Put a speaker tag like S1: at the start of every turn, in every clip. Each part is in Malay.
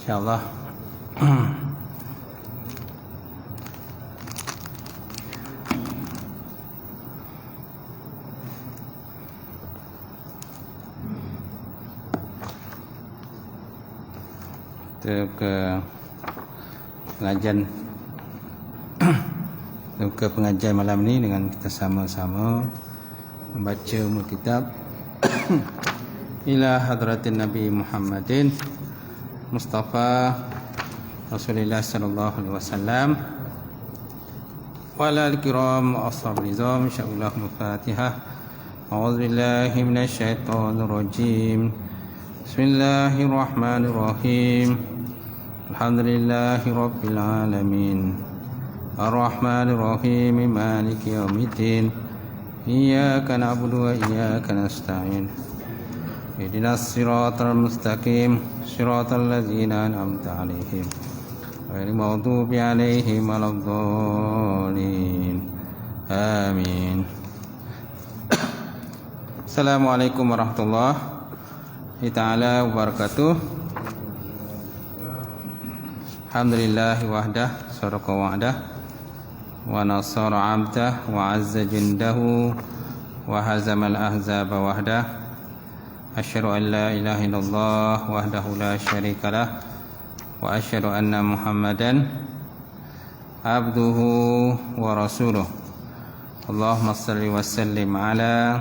S1: InsyaAllah. Kita ke pengajian malam ni dengan kita sama-sama membaca umul kitab ila hadratin Nabi Muhammadin Mustafa Rasulullah sallallahu alaihi wasallam wa ala al-kiram ashab nizam insyaallah. Al-Fatihah. A'udzu billahi minasyaitonir rajim. Bismillahirrahmanirrahim. Alhamdulillahi rabbil alamin. Ar-Rahmanir Rahim. Maliki yaumiddin. Iyyaka na'budu wa iyyaka nasta'in. Ihdinas siratal mustaqim. Siratal ladzina an'amta 'alaihim ghairil maghdubi 'alaihim waladdallin. Amin. Assalamualaikum warahmatullahi ta'ala wabarakatuh. Alhamdulillahi wahdah, sadaqa wa'dah, wa nasara 'abdah, wa 'azza jindahu, wa hazamal ahzaba wahdah. Asyhadu an la ilaha illallah wahdahu la syarikalah, wa asyhadu anna Muhammadan abduhu wa rasuluh. Allahumma salli wa sallim ala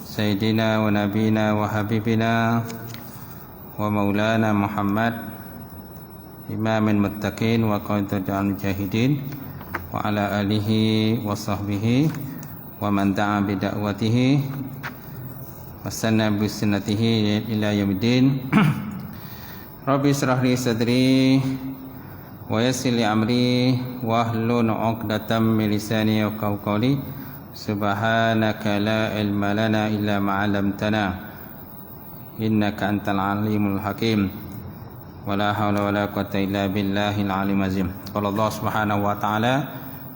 S1: sayyidina wa nabina wa habibina wa maulana Muhammad imamil muttaqin wa qaidul mujahidin wa ala alihi wa sahbihi wa man da'a bi da'watihi wa sanna bi sunnatihi ila yaumiddin. Rabbi israh li sadri wa yassir li amri wa hlul 'uqdatam min lisani yafqahu qawli. Subhanaka la ilma lana illa ma 'allamtana innaka antal alimul hakim. Wala haula wala quwwata illa billahil aliyyil azim. Qala Allah Subhanahu wa ta'ala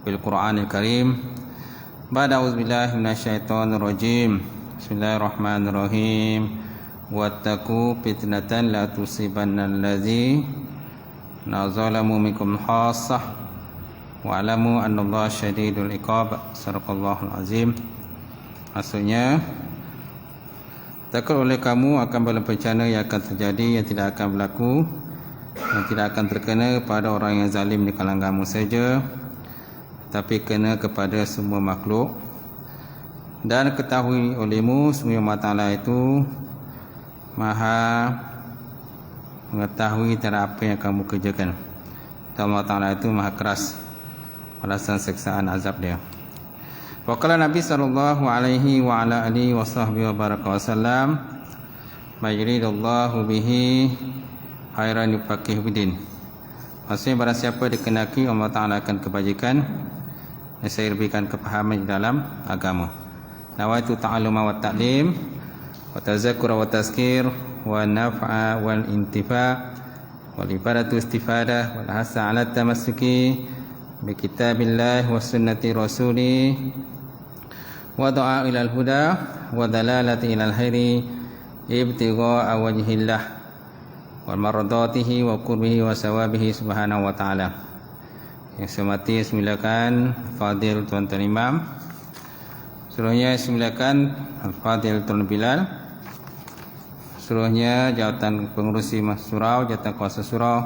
S1: bil Qur'anil Karim. Ba'da auzubillahi minasyaitonir rajim. Bismillahirrahmanirrahim. Wattaqu fitnatan la tusibannal ladzina zalamu minkum khassah wa'lamu annallaha syadidul iqab. Sadaqallahul azim. Maksudnya, takut oleh kamu akan bencana yang akan terjadi, yang tidak akan berlaku, yang tidak akan terkena pada orang yang zalim di kalangan kamu saja, tapi kena kepada semua makhluk. Dan ketahui olehmu sungguh Allah Ta'ala itu Maha mengetahui terhadap apa yang kamu kerjakan. Dan Allah Ta'ala itu Maha keras balasan siksaan azab dia. Waqala Nabi sallallahu alaihi wa ala alihi wa sahbihi wa baraka wasallam, mayuridullahu bihi khairan yufaqihu bidin. Maksudnya barang siapa dikenaki Allah Ta'ala akan kebajikan, saya berikan kepahaman di dalam agama. Nawaitu ta'alluma wa ta'lim wa tazakkura wa tazkir wa naf'a wal intifa wal ibadatu istifadah wal hasa ala tamassuki bi kitabillah wa sunnati rasuli wa du'a ilal huda wa dalalati ilal khairi ibtigha'a wajhillah wal mardatihi wa qurbihi wa sawabihi subhanahu wa ta'ala. Yang saya hormati, silakan Fadil Tuan-Tuan Imam. Seluruhnya silakan Al-Fadil Tuan Bilal. Seluruhnya jawatan pengurusi surau, jawatan kuasa surau.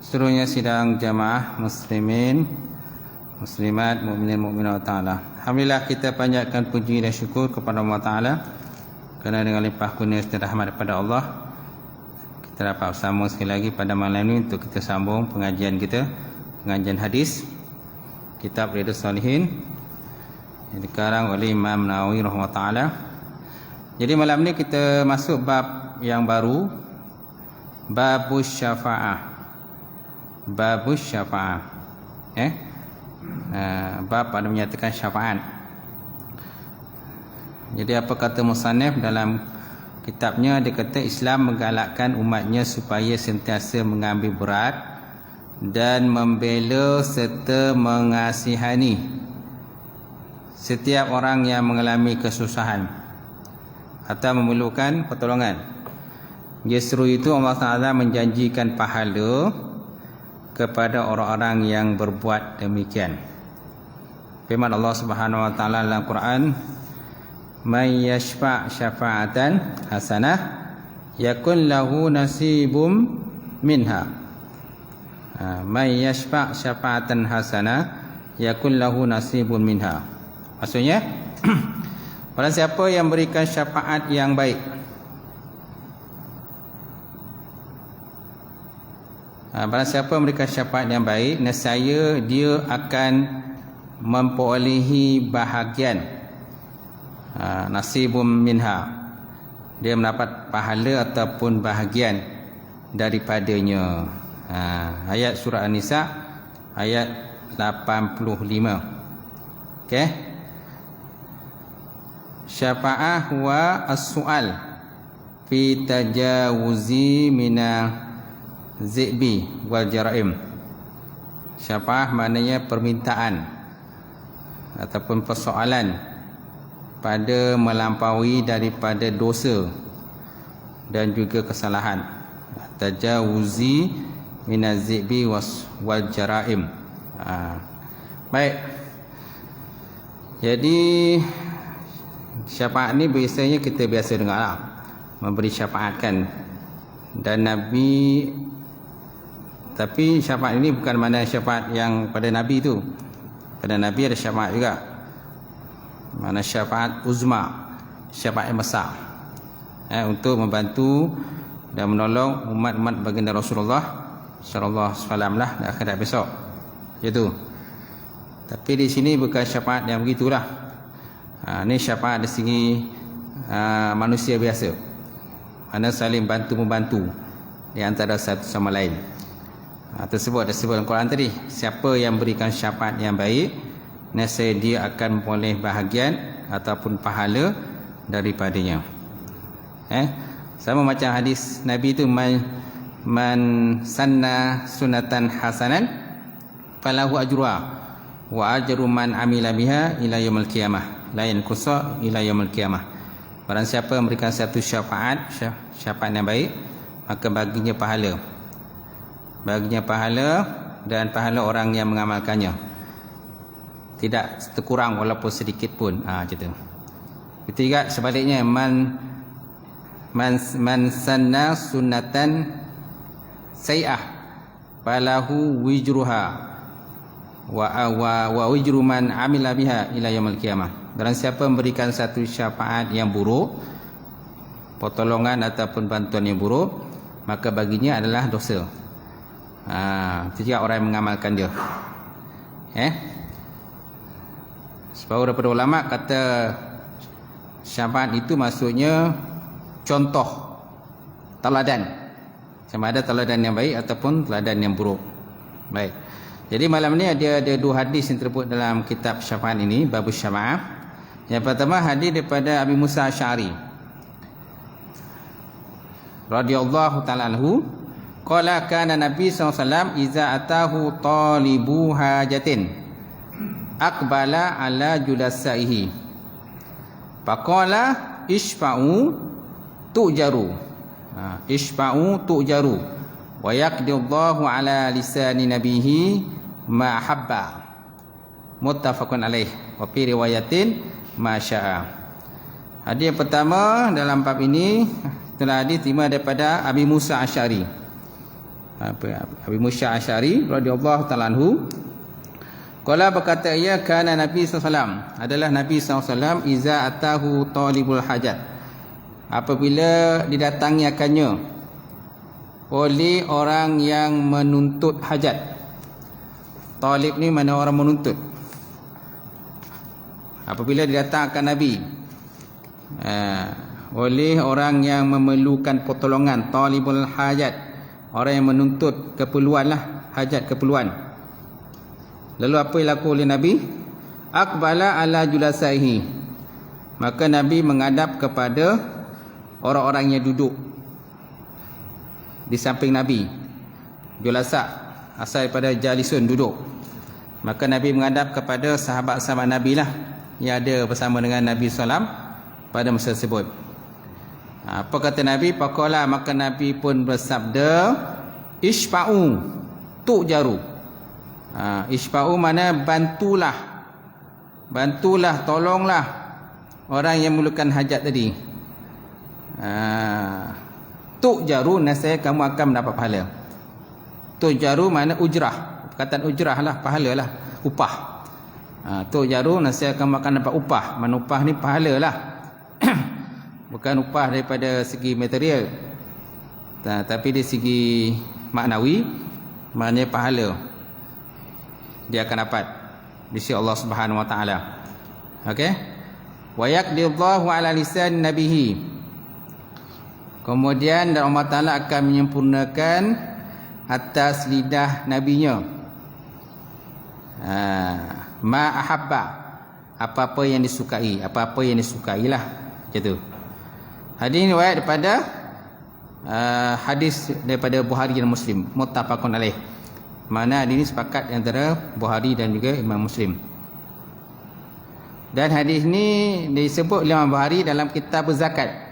S1: Seluruhnya sidang jamaah muslimin, muslimat, mukminin, mukminat ta'ala. Alhamdulillah, kita panjatkan puji dan syukur kepada Allah Ta'ala kerana dengan limpah kurnia dan rahmat daripada Allah, kita dapat bersama sekali lagi pada malam ini untuk kita sambung pengajian kita, pengajian hadis kitab Riyadhus Shalihin yang dikarang oleh Imam Nawawi rahimahullah ta'ala. Jadi malam ni kita masuk bab yang baru, babus syafa'ah. Babus syafa'ah. Bab pada menyatakan syafaat. Jadi apa kata musannif dalam kitabnya, dia kata Islam menggalakkan umatnya supaya sentiasa mengambil berat dan membela serta mengasihani setiap orang yang mengalami kesusahan atau memerlukan pertolongan. Justru itu Allah Ta'ala menjanjikan pahala kepada orang-orang yang berbuat demikian. Firman Allah Subhanahu wa taala dalam Quran, "May yashfa' syafa'atan hasanah yakun lahu nasibum minha." May yashfa' syafa'atan hasanah yakun lahu nasibun minha. Maksudnya barang siapa yang berikan syafaat yang baik, barang siapa memberikan syafaat yang baik, nescaya dia akan memperolehi bahagian, nasibum minha, dia mendapat pahala ataupun bahagian daripadanya. Ayat surah An-Nisa ayat 85. Okey. Syafa'ah huwa as-su'al fi tajawuzi mina zi'bi wal jaraim. Syafa'ah maknanya permintaan ataupun persoalan pada melampaui daripada dosa dan juga kesalahan. Tajawuzi minaz zi'bi wal jaraim. Baik. Jadi syafaat ni biasanya kita biasa dengar lah, memberi syafaat kan. Dan Nabi, tapi syafaat ini bukan mana syafaat yang pada Nabi tu. Pada Nabi ada syafaat juga, mana syafaat uzma, syafaat yang besar, untuk membantu dan menolong umat-umat baginda Rasulullah sallallahu alaihi wasallam lah di akhirat besok. Itu. Tapi di sini bukan syafaat yang begitulah. Ini syafaat dari segi manusia biasa, mana saling bantu membantu di antara satu sama lain. Tersebut dalam Quran tadi, siapa yang berikan syafaat yang baik, nescaya dia akan memperoleh bahagian ataupun pahala daripadanya. Sama macam hadis Nabi itu, man sanna sunatan hasanan falahu ajruha wa ajru man amila biha ila yaumil qiyamah la yanqusa ila yaumil qiyamah. Barang siapa memberikan satu syafaat yang baik, maka baginya pahala dan pahala orang yang mengamalkannya, tidak terkurang walaupun sedikit pun. Macam tu. Ketiga, sebaliknya, man sanna sunnatan sayyi'ah falahu wijruha wa wijru man amila biha ila yaumil qiyamah. Barang siapa memberikan satu syafaat yang buruk, pertolongan ataupun bantuan yang buruk, maka baginya adalah dosa. Itu juga orang yang mengamalkan dia. Sebab daripada ulama kata syafaat itu maksudnya contoh, teladan. Sama ada teladan yang baik ataupun teladan yang buruk. Baik. Jadi malam ni ada dua hadis yang terdapat dalam kitab syafaat ini, bab syafaat. Yang pertama hadis daripada Abi Musa Asy'ari radhiyallahu ta'ala anhu, qala kana Nabi SAW iza atahu talibu hajatin aqbala ala julasaihi faqala ishfa'u tu'jaru wa yaqdillahu ala lisani nabihi ma habba, muttafaqun alaih, wa fi riwayatin ma syaa. Hadis yang pertama dalam bab ini telah diterima daripada Abi Musa Asy'ari. Abi Musa Asy'ari radhiyallahu ta'ala anhu, qala berkata ia, kana Nabi SAW, adalah Nabi SAW, iza atahu talibul hajat, apabila didatangi akannya oleh orang yang menuntut hajat. Talib ni mana orang menuntut. Apabila didatangkan Nabi oleh orang yang memerlukan pertolongan, talibul hajat, orang yang menuntut keperluan lah, hajat, keperluan. Lalu apa yang dilakukan oleh Nabi? Aqbala ala julasaihi, maka Nabi menghadap kepada orang-orang yang duduk di samping Nabi. Julasa asal daripada jalisun, duduk. Maka Nabi menghadap kepada sahabat-sahabat Nabi lah yang ada bersama dengan Nabi SAW pada masa tersebut. Apa kata Nabi? Faqala, maka Nabi pun bersabda, Ishfa'u, tu'jaru. Ishfa'u mana bantulah. Bantulah, tolonglah orang yang memerlukan hajat tadi. Tu'jaru, nasaya kamu akan mendapat pahala. Tu'jaru mana ujrah. Perkataan ujrah lah, pahala lah, upah. Tu'jaru, nasaya kamu akan dapat upah. Mana upah ni pahala lah. Bukan upah daripada segi material, tapi dari segi maknawi, maknanya pahala dia akan dapat di sisi Allah Subhanahu wa taala. Okey? Wa yaqdillahu ala lisan nabihi. Kemudian dan Allah Taala akan menyempurnakan atas lidah nabinya. Ma ahabba, apa-apa yang disukai, apa-apa yang disukailah, macam tu. Hadis ini riwayat daripada hadis daripada Bukhari dan Muslim, muttafaqun alaih. Mana hadis ini sepakat antara Bukhari dan juga Imam Muslim. Dan hadis ini disebut oleh Imam Bukhari dalam kitab zakat.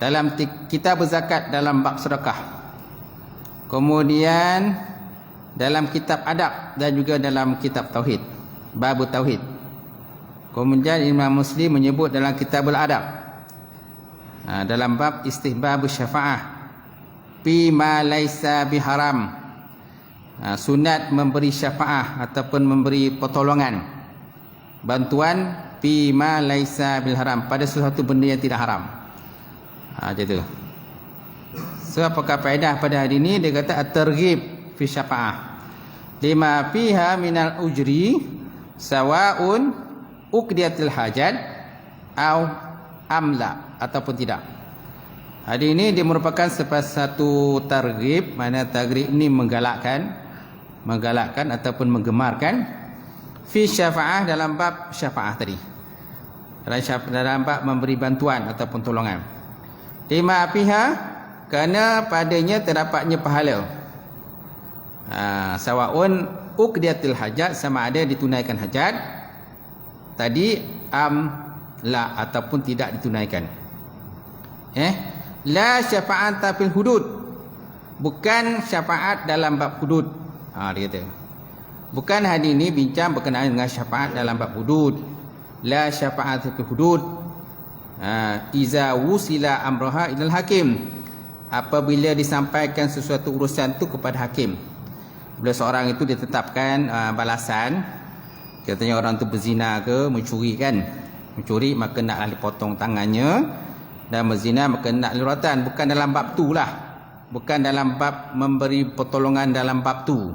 S1: Dalam kitab zakat dalam bab sedekah. Kemudian dalam kitab adab dan juga dalam kitab tauhid, bab tauhid. Kemudian Imam Muslim menyebut dalam kitabul adab, dalam bab istihbab syafa'ah fi ma laisa biharam, sunat memberi syafa'ah ataupun memberi pertolongan, bantuan fi ma laisa bil haram, pada sesuatu benda yang tidak haram. Macam tu. So apakah faedah pada hari ini? Dia kata at-targhib fi syafa'ah lima fiha minal ujri sawa'un uqdiyatil hajat au amla, ataupun tidak. Hari ini dia merupakan satu targhib, mana targhib ini menggalakkan ataupun menggemarkan fi syafa'ah, dalam bab syafa'ah tadi, dalam bab memberi bantuan ataupun tolongan. Lima fiha, kerana padanya terdapatnya pahala. Sawa'un uqdiyatil hajat, sama ada ditunaikan hajat tadi, la, ataupun tidak ditunaikan. La syafa'ata fil hudud, bukan syafaat dalam bab hudud. Dia kata bukan hadis ini bincang berkenaan dengan syafaat dalam bab hudud. La syafa'ata fil hudud iza wusila amraha ilal hakim, apabila disampaikan sesuatu urusan itu kepada hakim. Bila seorang itu ditetapkan balasan, katanya orang itu berzina ke mencuri kan, mencuri maka nak dipotong tangannya, dan berzina maka nak luratan. Bukan dalam bab tu lah, bukan dalam bab memberi pertolongan dalam bab tu.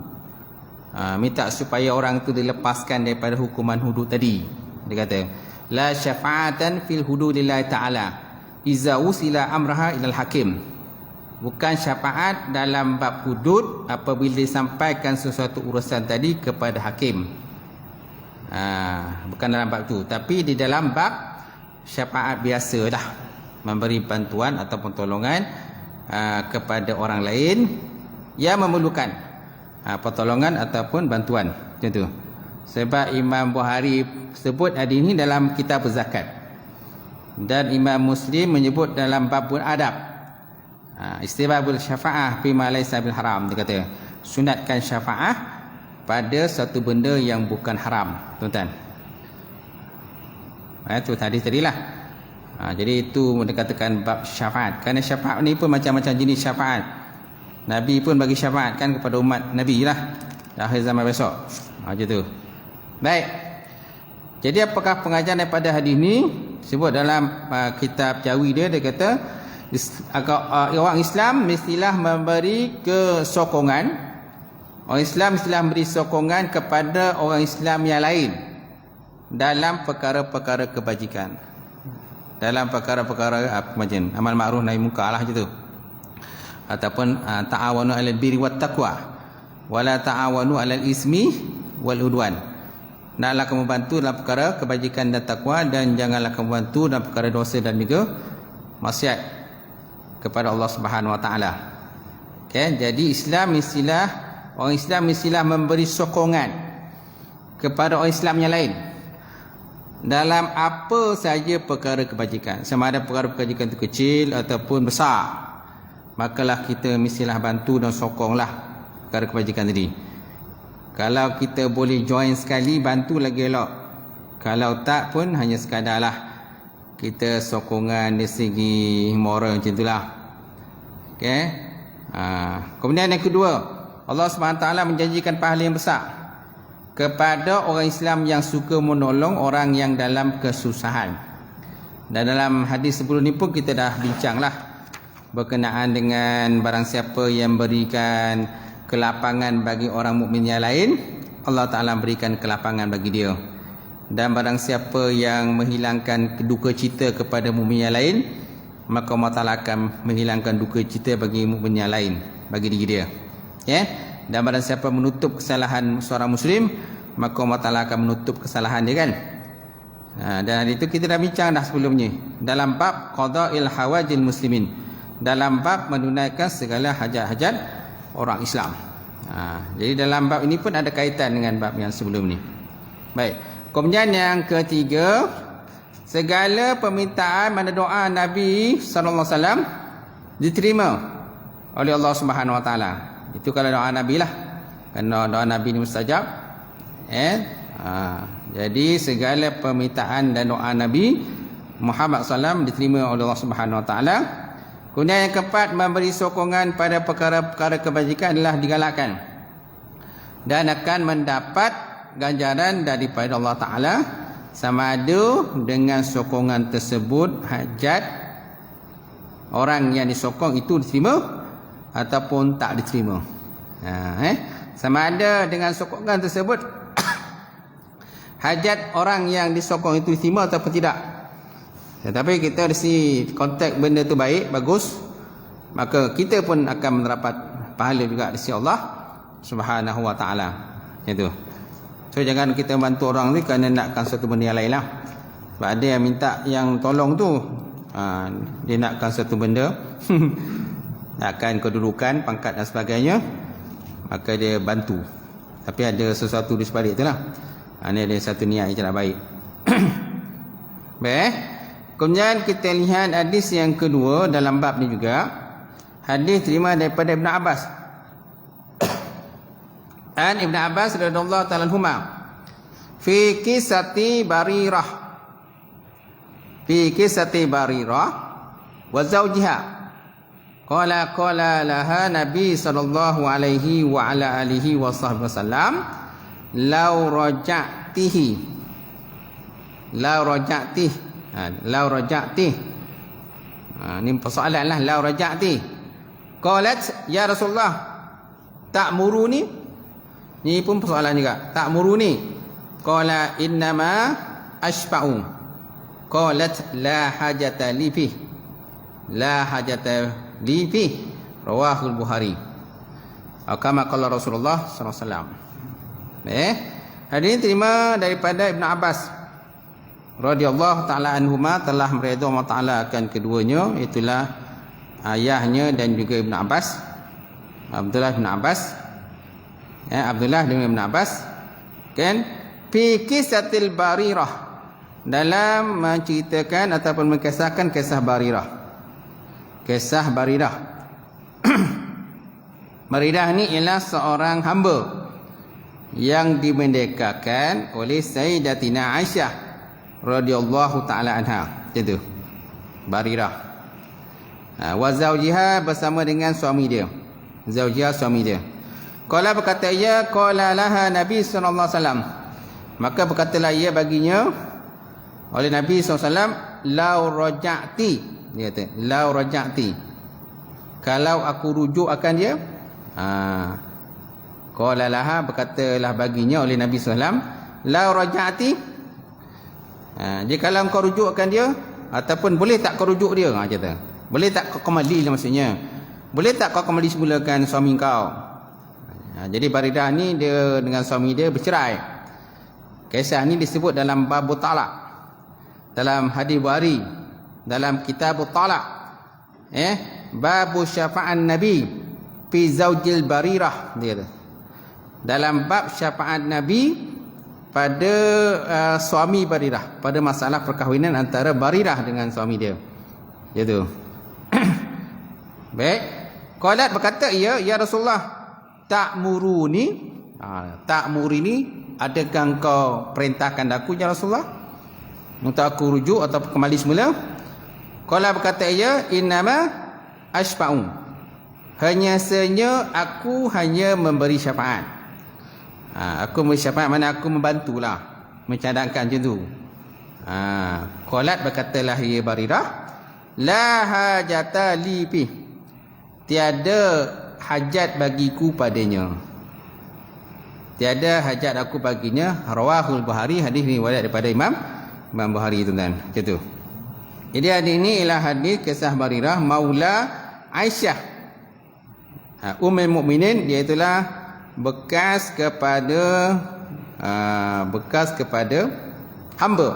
S1: Minta supaya orang itu dilepaskan daripada hukuman hudud tadi. Dia kata la syafa'atan fil hududillahi ta'ala iza usila amraha ilal hakim, bukan syafaat dalam bab hudud apabila disampaikan sesuatu urusan tadi kepada hakim. Bukan dalam bab tu, tapi di dalam bab syafaat biasa dah, memberi bantuan atau pertolongan kepada orang lain yang memerlukan pertolongan ataupun bantuan, macam tu. Sebab Imam Bukhari sebut hadis ini dalam kitab zakat, dan Imam Muslim menyebut dalam babul adab, istihbabul syafa'ah fi ma laysa bil haram. Dia kata sunatkan syafa'ah pada satu benda yang bukan haram, tuan-tuan. Itu hadis tadilah. Jadi itu dikatakan bab syafaat. Kerana syafaat ni pun macam-macam jenis syafaat. Nabi pun bagi syafaat kan kepada umat Nabi lah akhir zaman besok. Macam tu. Baik. Jadi apakah pengajaran daripada hadis ni? Sebut dalam kitab Jawi dia kata orang Islam mestilah memberi kesokongan. Orang Islam mestilah memberi sokongan kepada orang Islam yang lain dalam perkara-perkara kebajikan, dalam perkara-perkara macam amal ma'ruf nahi munkar lah gitu, ataupun ta'awanu 'alal birri wat taqwa wala ta'awanu 'alal ismi wal udwan. Naklah kamu bantu dalam perkara kebajikan dan takwa, dan janganlah kamu bantu dalam perkara dosa dan juga maksiat kepada Allah Subhanahu wa taala. Okay? Jadi orang Islam mestilah memberi sokongan kepada orang Islam yang lain dalam apa saja perkara kebajikan, sama ada perkara kebajikan itu kecil ataupun besar, makalah kita mestilah bantu dan sokonglah perkara kebajikan tadi. Kalau kita boleh join sekali, bantu lagi elok. Kalau tak pun hanya sekadarlah kita sokongan dari segi moral macam itulah. Okey. Kemudian yang kedua, Allah SWT menjanjikan pahala yang besar kepada orang Islam yang suka menolong orang yang dalam kesusahan. Dan dalam hadis sebelum ni pun kita dah bincanglah berkenaan dengan barang siapa yang berikan kelapangan bagi orang mukmin yang lain, Allah Ta'ala berikan kelapangan bagi dia. Dan barang siapa yang menghilangkan duka cita kepada mukmin yang lain, maka Allah Ta'ala akan menghilangkan duka cita bagi mukmin yang lain, bagi diri dia. Ya? Dan barang siapa menutup kesalahan seorang Muslim, maka Allah Ta'ala akan menutup kesalahan dia kan. Dan hari itu kita dah bincang dah sebelumnya dalam bab qada'il hawajil muslimin, dalam bab menunaikan segala hajat-hajat orang Islam. Jadi dalam bab ini pun ada kaitan dengan bab yang sebelum ni. Baik. Kemudian yang ketiga, segala permintaan mana doa Nabi SAW diterima oleh Allah Subhanahu Wa Taala. Itu kalau doa Nabi lah. Kerana doa Nabi ni mustajab. Jadi segala permintaan dan doa Nabi Muhammad SAW diterima oleh Allah Subhanahu Wa Taala. Kemudian yang keempat, memberi sokongan pada perkara-perkara kebajikan adalah digalakkan dan akan mendapat ganjaran daripada Allah Ta'ala, sama ada dengan sokongan tersebut hajat orang yang disokong itu diterima ataupun tak diterima. Sama ada dengan sokongan tersebut hajat orang yang disokong itu diterima ataupun tidak. Tetapi kita dari konteks benda tu baik, bagus, maka kita pun akan mendapat pahala juga di sisi Allah Subhanahu Wa Taala. Itu. So jangan kita bantu orang ni kerana nakkan satu benda yang lain lah. Sebab ada yang minta yang tolong tu, dia nakkan satu benda, nakkan kedudukan, pangkat dan sebagainya, maka dia bantu. Tapi ada sesuatu di sebalik tu lah. Ini ada satu niat yang tidak baik. Baik. Kemudian kita lihat hadis yang kedua dalam bab ni juga. Hadis terima daripada Ibn Abbas. An Ibn Abbas radhiyallahu ta'ala anhuma fi kisati Barirah. Fi kisati Barirah wa zawjiha. Qala laha Nabi sallallahu alaihi wa ala alihi wa sahbihi wasallam, law raja'tihi. Lau raja'ti. Ini persoalan lah. Lau raja'ti. Qalat ya Rasulullah, ta'muruni. Ini pun persoalan juga. Ta'muruni. Qala innama ashfa'u. Qalat la hajata li fih. La hajata li fih. Rawahul Bukhari. Kama qala Rasulullah sallallahu alaihi wasallam. Hadis ini terima daripada Ibn Abbas radhiyallahu ta'ala anhuma, telah meridai Allah Ta'ala akan keduanya, itulah ayahnya dan juga Ibn Abbas, Abdullah bin Abbas. Abdullah bin Ibn Abbas kan, fi kisatil Barirah, dalam menceritakan ataupun mengkisahkan kisah Barirah. Kisah Barirah. Barirah ni ialah seorang hamba yang dimerdekakan oleh Sayyidatina Aisyah radhiyallahu ta'ala anha. Itu Barirah. Wa zawjiha, bersama dengan suami dia. Zawjiha, suami dia. Qala, berkata ia, qala laha Nabi sallallahu alaihi wasallam, maka berkatalah ia baginya oleh Nabi SAW, lau raja'ti. Dia kata lau raja'ti, kalau aku rujuk akan dia. Qala laha, berkatalah baginya oleh Nabi SAW, lau raja'ti, jika kalau kau rujuk akan dia, ataupun boleh tak kau rujuk dia, kata. Boleh tak kau kembali lah, maksudnya boleh tak kau kembali semulakan suami kau. Jadi Baridah ni dia dengan suami dia bercerai. Kisah ni disebut dalam bab talak, dalam hadis Bukhari, dalam kitab talak, bab syafa'an Nabi fi zaujil Barirah. Dia kata dalam bab syafaat Nabi pada suami Barirah, pada masalah perkahwinan antara Barirah dengan suami dia. Gitu. Baik. Qalat berkata ia, ya Rasulullah, ta'muruni, ta'murini, adakah engkau perintahkan aku ya Rasulullah untuk aku rujuk atau kembali semula? Qala berkata ia, innama ashfa'u, hanya saja aku hanya memberi syafaat. Aku memberi syafaat mana aku membantulah, mencadangkan macam tu. Qalat berkatalah ia Barirah, la hajata li fi, tiada hajat bagiku padanya, tiada hajat aku baginya. Rawahul Bukhari, hadis ni riwayat daripada Imam Bukhari, tuan-tuan. Macam tu. Jadi hadis ni ialah hadis kisah Barirah maula Aisyah Ummul Mukminin, iaitu bekas kepada hamba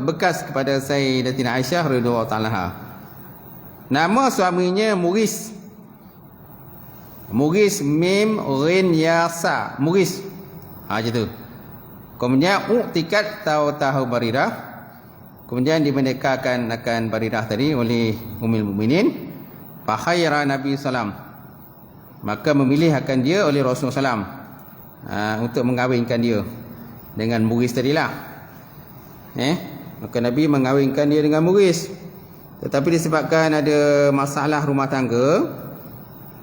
S1: bekas kepada Sayyidatina Aisyah radhiyallahu ta'ala anha. Nama suaminya Mughis mim ghin ya sa, Mughis. Macam tu. Kemudian tikat tahu Barirah, kemudian dimerdekakan akan Barirah tadi oleh Ummul Mukminin. Fa khaira Nabi sallam, maka memilih akan dia oleh Rasulullah sallam untuk mengawinkan dia dengan Mughis tadilah. Maka Nabi mengawinkan dia dengan Mughis. Tetapi disebabkan ada masalah rumah tangga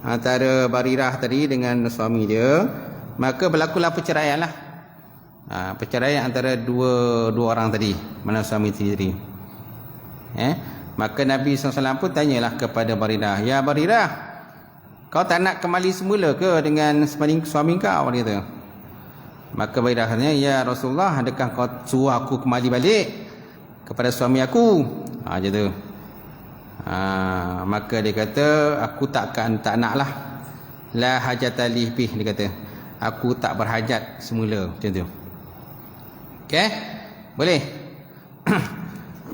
S1: antara Barirah tadi dengan suami dia, maka berlakulah perceraian lah. Perceraian antara dua orang tadi, mana suami sendiri. Maka Nabi SAW pun tanyalah kepada Barirah, ya Barirah, kau tak nak kembali semula ke dengan suami kau? Dia kata. Maka Barirah katanya, ya Rasulullah, adakah kau suruh aku kembali balik kepada suami aku? Macam tu. Maka dia kata, aku tak naklah, la hajata li bih, dia kata, aku tak berhajat semula. Macam tu. Okey, boleh.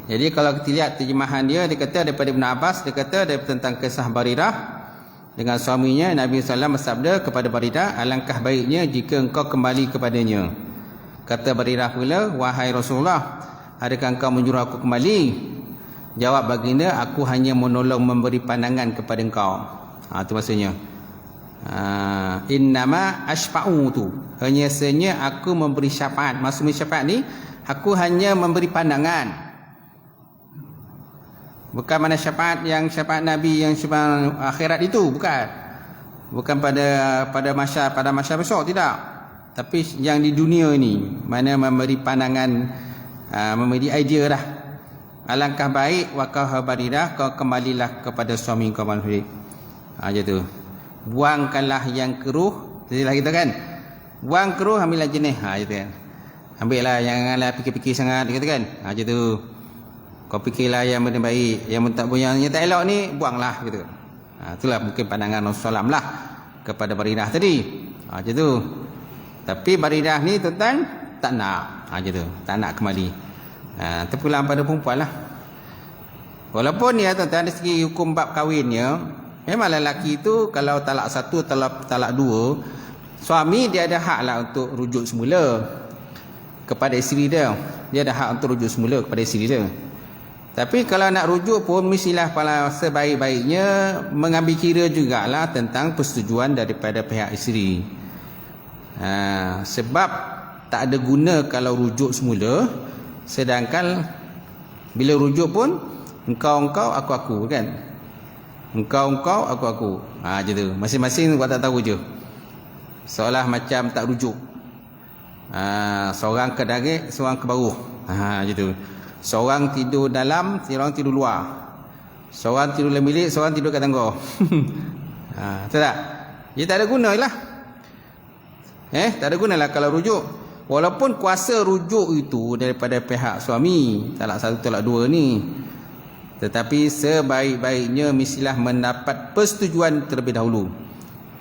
S1: Jadi kalau kita lihat terjemahan dia kata daripada Ibn Abbas, dia kata tentang kisah Barirah dengan suaminya. Nabi SAW bersabda kepada Barirah, alangkah baiknya jika engkau kembali kepadanya. Kata Barirah pula, wahai Rasulullah, adakah engkau menyuruh aku kembali? Jawab baginda, aku hanya menolong memberi pandangan kepada engkau. Itu maksudnya. Innama ashfa'u tu, hanya saja aku memberi syafaat. Maksudnya syafaat ni, aku hanya memberi pandangan. Bukan mana syafaat yang syafaat Nabi yang syafaat akhirat itu, bukan pada masa besok, tidak. Tapi yang di dunia ini, mana memberi pandangan, memberi idea dah. Alangkah baik wakah Barirah, kau kembalilah kepada suami kau balik. Macam tu. Buangkanlah yang keruh. Jadilah kita kan, buang keruh, ambillah jenis. Macam tu kan. Ambillah, janganlah fikir-fikir sangat, kata kan. Macam tu. Kau fikirlah yang benda baik, yang tak elok ni buanglah gitu. Itulah mungkin pandangan Rasulullah lah kepada Barirah tadi. Macam tu. Tapi Barirah ni tuan-tuan tak nak. Macam tu. Tak nak kembali. Terpulang pada perempuan lah. Walaupun ya tuan-tuan, dari segi hukum bab kahwinnya, memang lelaki itu kalau talak satu, talak dua, suami dia ada hak lah untuk rujuk semula kepada isteri dia. Dia ada hak untuk rujuk semula kepada isteri dia. Tapi kalau nak rujuk pun mestilah sebaik-baiknya mengambil kira jugalah tentang persetujuan daripada pihak isteri. Sebab tak ada guna kalau rujuk semula, sedangkan bila rujuk pun engkau aku kan. Engkau aku. Macam tu. Masing-masing buat tak tahu je. Seolah macam tak rujuk. Seorang ke darat, seorang ke bawah. Macam tu. Seorang tidur dalam, seorang tidur luar. Seorang tidur dalam bilik, seorang tidur kat tangga. Betul tak? Dia tak ada guna lah. Tak ada guna lah kalau rujuk. Walaupun kuasa rujuk itu daripada pihak suami, talak satu, talak dua ni, tetapi sebaik-baiknya mestilah mendapat persetujuan terlebih dahulu.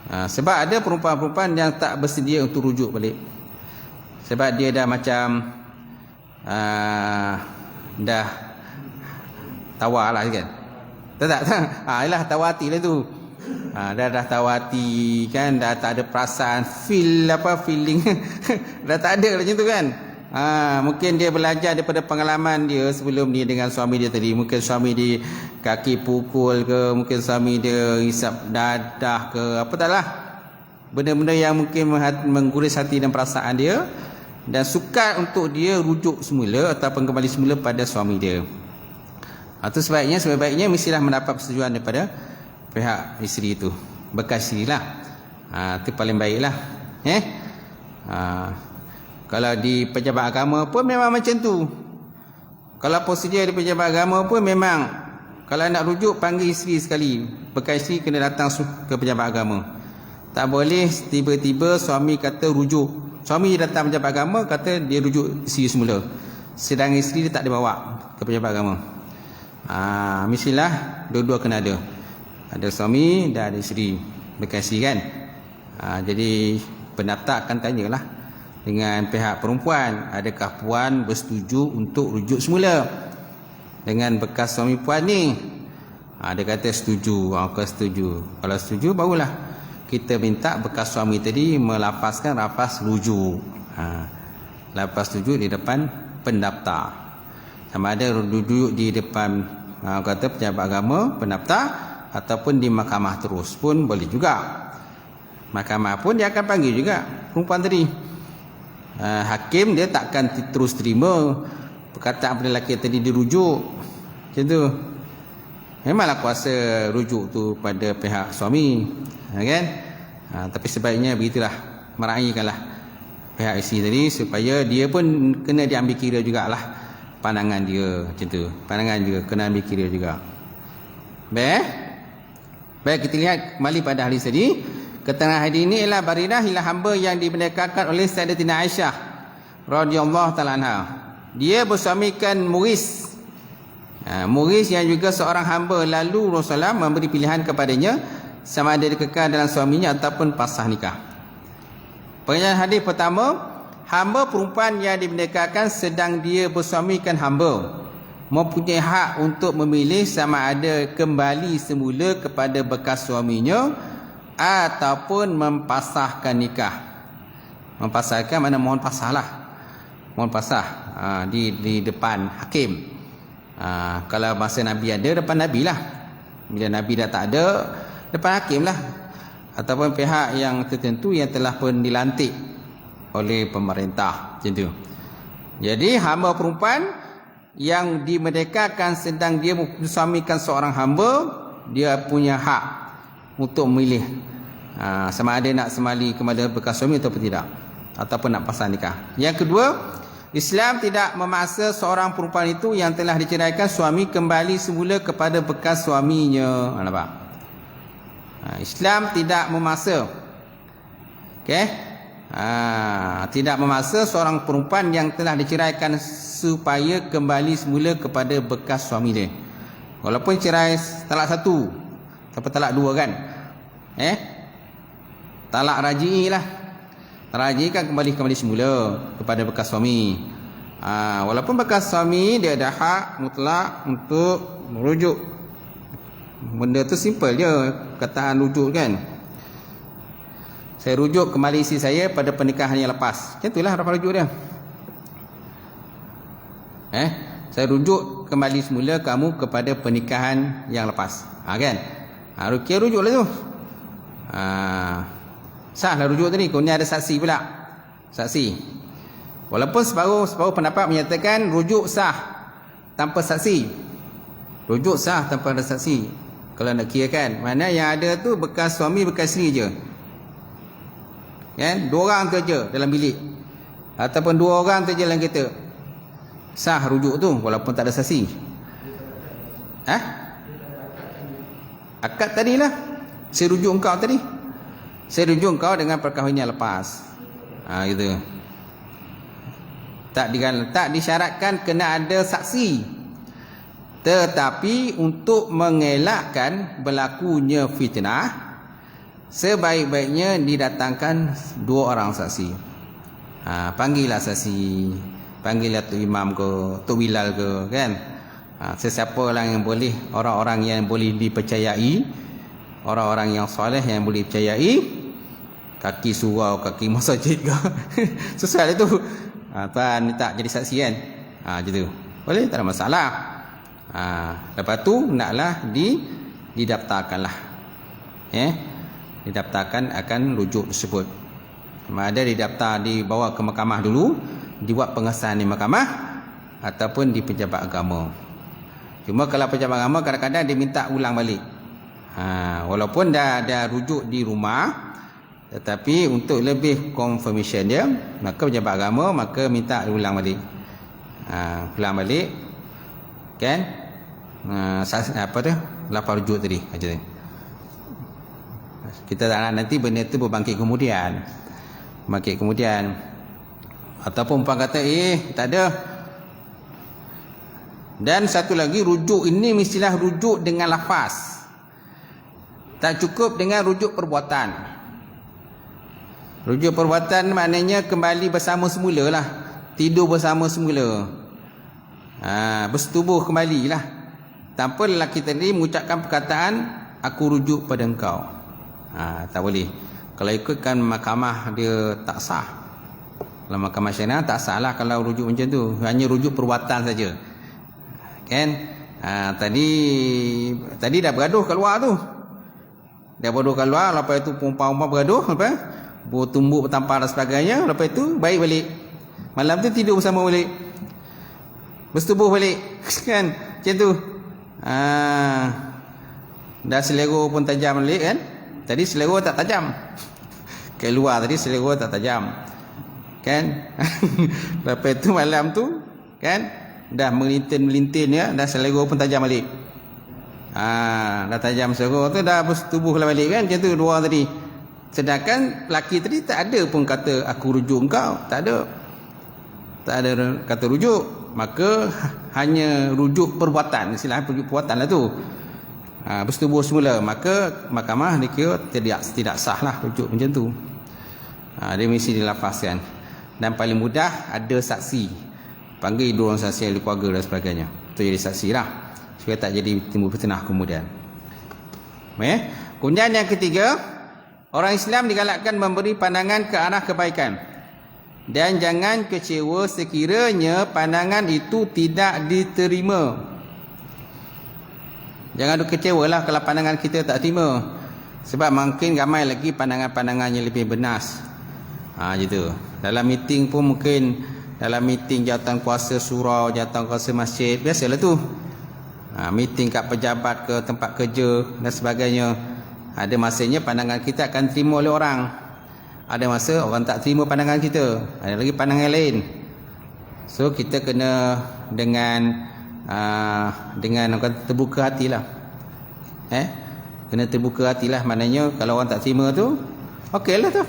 S1: Sebab ada perempuan-perempuan yang tak bersedia untuk rujuk balik. Sebab dia dah macam dah tawar lah kan. Tak? Ialah tawar hati lah tu. Dah tahu hati kan, dah tak ada perasaan, feeling dah tak ada macam tu kan. Mungkin dia belajar daripada pengalaman dia sebelum ni dengan suami dia tadi. Mungkin suami dia kaki pukul ke, mungkin suami dia hisap dadah ke, apa taklah. Benda-benda yang mungkin mengguris hati dan perasaan dia, dan sukar untuk dia rujuk semula ataupun kembali semula pada suami dia. Itu sebaiknya mestilah mendapat persetujuan daripada pihak isteri itu, bekas isteri lah. Itu paling baik lah. Kalau di pejabat agama pun memang macam tu. Kalau prosedur di pejabat agama pun memang, kalau nak rujuk panggil isteri sekali, bekas isteri kena datang ke pejabat agama. Tak boleh tiba-tiba suami kata rujuk. Suami datang pejabat agama kata dia rujuk isteri semula, sedangkan isteri dia tak dibawa ke pejabat agama. Mestilah dua-dua kena ada. Ada suami dan ada isteri, bekas isteri kan. Jadi pendaftar akan tanyalah dengan pihak perempuan, adakah puan bersetuju untuk rujuk semula dengan bekas suami puan ni. Dia kata setuju. Aku setuju. Kalau setuju barulah kita minta bekas suami tadi melafazkan lafaz rujuk. Lafaz rujuk di depan pendaftar. Sama ada rujuk di depan kata pejabat agama, pendaftar, ataupun di mahkamah terus pun boleh juga. Mahkamah pun dia akan panggil juga perempuan tadi. Hakim dia takkan terus terima perkataan lelaki tadi dirujuk macam tu. Memanglah kuasa rujuk tu pada pihak suami, kan? Tapi sebaiknya begitulah, meraihkanlah pihak isteri tadi supaya dia pun kena diambil kira jugalah pandangan dia macam tu. Pandangan juga kena ambil kira juga. Baik, kita lihat kembali pada hadis tadi. Keterangan hadis ini ialah Barinah ialah hamba yang dimerdekakan oleh Sayyidatina Aisyah radhiyallahu taala anha. Dia bersuamikan Mughis. Mughis yang juga seorang hamba, lalu Rasulullah memberi pilihan kepadanya sama ada dia kekal dalam suaminya ataupun pasah nikah. Penjelasan hadis pertama, hamba perempuan yang dimerdekakan sedang dia bersuamikan hamba mempunyai hak untuk memilih sama ada kembali semula kepada bekas suaminya ataupun mempasahkan nikah. Mempasahkan mana mohon pasah lah. Mohon pasah di depan hakim. Kalau masa Nabi ada, depan Nabi lah. Bila Nabi dah tak ada, depan hakim lah. Ataupun pihak yang tertentu yang telah pun dilantik oleh pemerintah. Macam tu. Jadi hamba perempuan yang dimerdekakan sedang dia bersuamikan seorang hamba, dia punya hak untuk memilih sama ada nak semali kepada bekas suami ataupun tidak, ataupun nak pasang nikah. Yang kedua, Islam tidak memaksa seorang perempuan itu yang telah diceraikan suami kembali semula kepada bekas suaminya. Nampak? Islam tidak memaksa. Okey? Tidak memaksa seorang perempuan yang telah diceraikan supaya kembali semula kepada bekas suami dia. Walaupun cerai talak satu, tapi talak dua kan. Talak raji'i lah. Raji'i kan kembali semula kepada bekas suami. Walaupun bekas suami dia ada hak mutlak untuk merujuk. Benda tu simple je, kataan rujuk kan. Saya rujuk kembali isteri saya pada pernikahan yang lepas. Macam itulah rapat rujuk dia. Saya rujuk kembali semula kamu kepada pernikahan yang lepas. Kan? Rukia rujuklah tu. Sah lah rujuk tadi. Kau ni ada saksi pula. Saksi. Walaupun separuh pendapat menyatakan rujuk sah tanpa saksi. Rujuk sah tanpa ada saksi. Kalau nak kira kan, mana yang ada tu bekas suami bekas isteri je. Kan? 2 orang tu je dalam bilik. Ataupun 2 orang tu je dalam kereta. Sah rujuk tu walaupun tak ada saksi. Akad tadilah. Saya rujuk engkau tadi. Saya rujuk engkau dengan perkahwinan lepas. Gitu. Tak disyaratkan kena ada saksi. Tetapi untuk mengelakkan berlakunya fitnah, sebaik-baiknya didatangkan 2 orang saksi. Panggillah saksi. Panggillah Tok Imam ke, Tok Bilal ke, kan. Sesiapa orang yang boleh, orang-orang yang boleh dipercayai orang-orang yang soleh yang boleh percayai, kaki surau, kaki masjid ke. Susah itu. Tuan tak jadi saksi kan. Macam tu. Boleh, tak ada masalah. Lepas tu naklah didaftarkanlah. Didaftarkan akan rujuk tersebut. Sama ada didaftar, dibawa ke mahkamah dulu, dibuat pengesahan di mahkamah ataupun di pejabat agama. Cuma kalau pejabat agama kadang-kadang dia minta ulang balik. Walaupun dah rujuk di rumah, tetapi untuk lebih confirmation dia, maka pejabat agama maka minta ulang balik. Ulang balik kan, apa tu, lapar rujuk tadi macam tu. Kita tak nak nanti benda tu berbangkit kemudian. Ataupun umpam kata tak ada. Dan satu lagi, rujuk ini mestilah rujuk dengan lafaz, tak cukup dengan rujuk perbuatan. Rujuk perbuatan maknanya kembali bersama semula lah, tidur bersama semula, bersetubuh kembali lah, tanpa lelaki tadi mengucapkan perkataan aku rujuk pada engkau. Tak boleh. Kalau ikutkan mahkamah dia tak sah. Kalau mahkamah syariah tak sah lah kalau rujuk macam tu, hanya rujuk perbuatan saja kan. Tadi dah bergaduh kat luar tu, lepas itu perempuan-perempuan bergaduh, lepas bertumbuk, bertampar dan sebagainya, lepas itu baik balik, malam tu tidur bersama balik, bersetubuh balik kan, macam tu. Dah selera pun tajam balik kan. Tadi selera tak tajam, kat luar tadi selera tak tajam kan. Lepas itu malam tu kan, dah melintin ya, dah selera pun tajam balik. Dah tajam selera tu, dah bersetubuh lah balik kan, macam tu dua tadi. Sedangkan lelaki tadi tak ada pun kata aku rujuk engkau, tak ada kata rujuk, maka hanya rujuk perbuatan, istilahnya rujuk perbuatan lah tu. Bersetubuh semula, maka mahkamah dikira tidak sah lah rujuk macam tu. Dia mesti dilafazkan. Dan paling mudah ada saksi, panggil dua orang saksi ahli keluarga dan sebagainya, tu jadi saksi lah, supaya tak jadi timbul fitnah kemudian. Kemudian yang ketiga, orang Islam digalakkan memberi pandangan ke arah kebaikan dan jangan kecewa sekiranya pandangan itu tidak diterima. Jangan kecewa lah kalau pandangan kita tak terima, sebab mungkin ramai lagi pandangan-pandangan yang lebih bernas. Gitu. Dalam meeting pun mungkin, dalam meeting jawatan kuasa surau, jawatan kuasa masjid, biasalah tu. Meeting kat pejabat ke tempat kerja dan sebagainya, ada masanya pandangan kita akan terima oleh orang, ada masa orang tak terima pandangan kita, ada lagi pandangan lain. So kita kena dengan orang terbuka hatilah. Kena terbuka hatilah, maknanya kalau orang tak terima tu okeylah tu.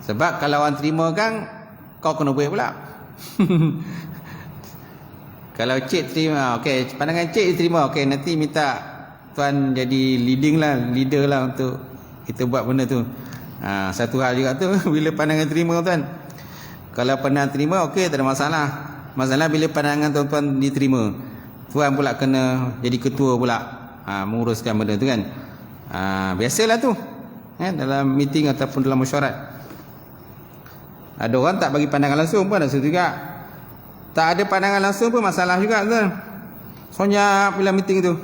S1: Sebab kalau orang terima kan, kau kena buat pula. Kalau cik terima, okey, pandangan cik terima, okey, nanti minta tuan jadi leader lah untuk kita buat benda tu. Satu hal juga tu, bila pandangan terima tuan, kalau pandangan terima okey, tak ada masalah. Masalah bila pandangan tuan-tuan diterima, tuan pula kena jadi ketua pula, menguruskan benda tu kan. Biasalah tu, dalam meeting ataupun dalam mesyuarat. Ada orang tak bagi pandangan langsung pun ada juga. Tak ada pandangan langsung pun masalah juga tuan. Senyap bila meeting tu.